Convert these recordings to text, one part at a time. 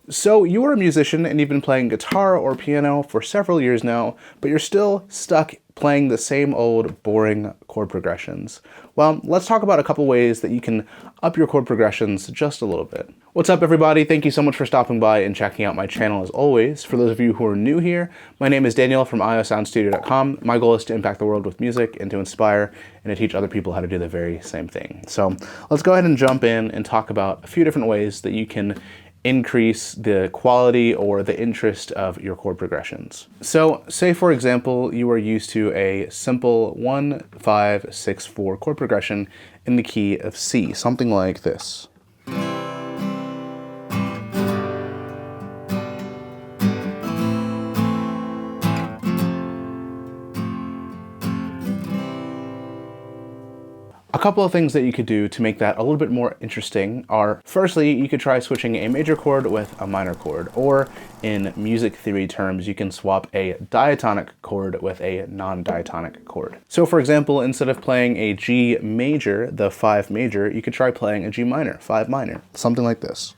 So you are a musician and you've been playing guitar or piano for several years now, but you're still stuck playing the same old boring chord progressions. Well, let's talk about a couple ways that you can up your chord progressions just a little bit. What's up, everybody? Thank you so much for stopping by and checking out my channel as always. For those of you who are new here, my name is Daniel from iosoundstudio.com. My goal is to impact the world with music and to inspire and to teach other people how to do the very same thing. So let's go ahead and jump in and talk about a few different ways that you can increase the quality or the interest of your chord progressions. So say, for example, you are used to a simple 1-5-6-4 chord progression in the key of C, something like this. A couple of things that you could do to make that a little bit more interesting are, firstly, you could try switching a major chord with a minor chord, or in music theory terms, you can swap a diatonic chord with a non-diatonic chord. So for example, instead of playing a G major, the 5 major, you could try playing a G minor, 5 minor, something like this.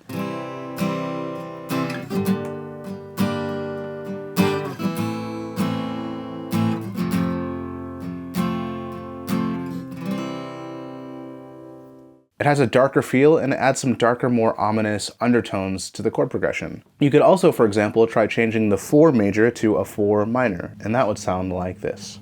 It has a darker feel and it adds some darker, more ominous undertones to the chord progression. You could also, for example, try changing the 4 major to a 4 minor, and that would sound like this.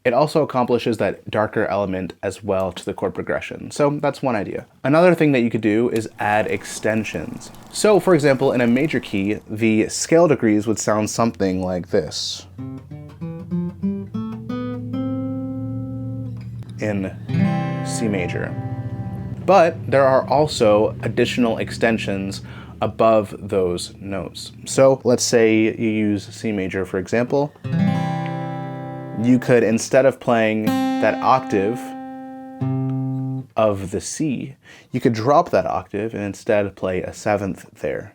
It also accomplishes that darker element as well to the chord progression. So that's one idea. Another thing that you could do is add extensions. So for example, in a major key, the scale degrees would sound something like this. In C major. But there are also additional extensions above those notes. So let's say you use C major, for example. You could, instead of playing that octave of the C, you could drop that octave and instead play a 7th there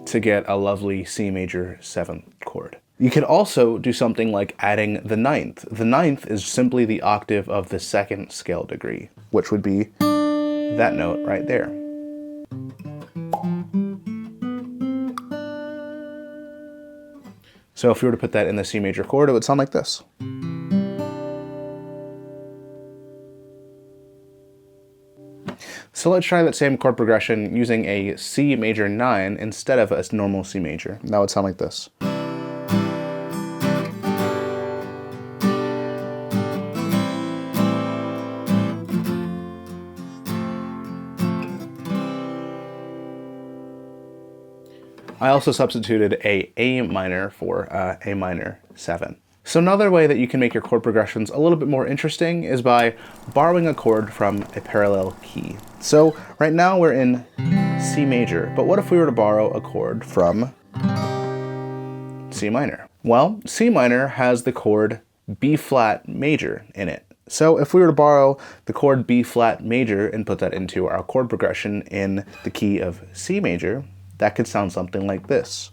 to get a lovely C major 7th chord. You could also do something like adding the 9th. The 9th is simply the octave of the 2nd scale degree, which would be that note right there. So if we were to put that in the C major chord, it would sound like this. So let's try that same chord progression using a C major 9 instead of a normal C major. That would sound like this. I also substituted A minor for A minor 7. So another way that you can make your chord progressions a little bit more interesting is by borrowing a chord from a parallel key. So right now we're in C major, but what if we were to borrow a chord from C minor? Well, C minor has the chord B flat major in it. So if we were to borrow the chord B flat major and put that into our chord progression in the key of C major, that could sound something like this.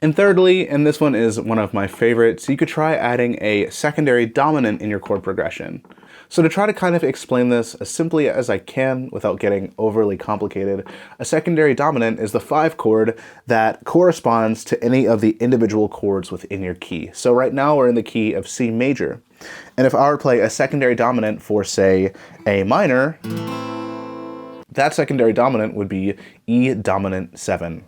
And thirdly, and this one is one of my favorites, you could try adding a secondary dominant in your chord progression. So to try to kind of explain this as simply as I can without getting overly complicated, a secondary dominant is the 5 chord that corresponds to any of the individual chords within your key. So right now we're in the key of C major. And if I were to play a secondary dominant for, say, A minor, that secondary dominant would be E dominant 7.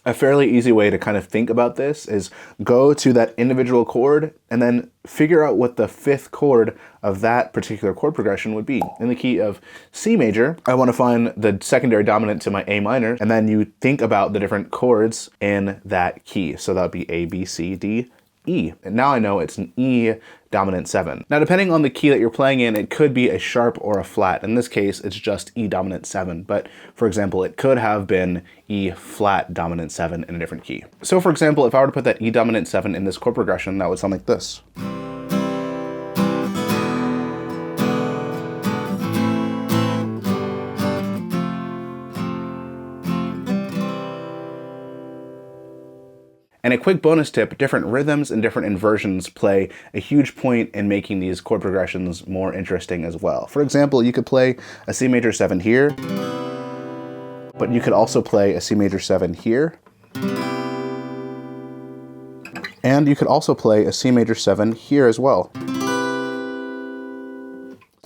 A fairly easy way to kind of think about this is go to that individual chord and then figure out what the 5th chord of that particular chord progression would be. In the key of C major, I want to find the secondary dominant to my A minor, and then you think about the different chords in that key. So that would be A, B, C, D, E. And now I know it's an E dominant 7. Now, depending on the key that you're playing in, it could be a sharp or a flat. In this case, it's just E dominant 7. But for example, it could have been E flat dominant 7 in a different key. So for example, if I were to put that E dominant 7 in this chord progression, that would sound like this. And a quick bonus tip, different rhythms and different inversions play a huge point in making these chord progressions more interesting as well. For example, you could play a C major 7 here, but you could also play a C major 7 here. And you could also play a C major 7 here as well.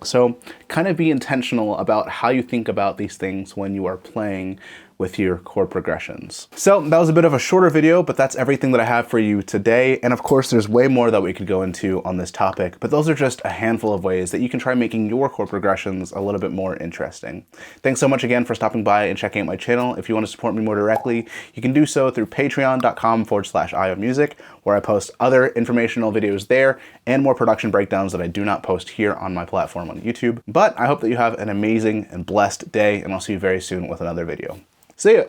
So kind of be intentional about how you think about these things when you are playing with your chord progressions. So that was a bit of a shorter video, but that's everything that I have for you today. And of course, there's way more that we could go into on this topic, but those are just a handful of ways that you can try making your chord progressions a little bit more interesting. Thanks so much again for stopping by and checking out my channel. If you want to support me more directly, you can do so through patreon.com/iomusic, where I post other informational videos there and more production breakdowns that I do not post here on my platform on YouTube. But I hope that you have an amazing and blessed day, and I'll see you very soon with another video. See ya!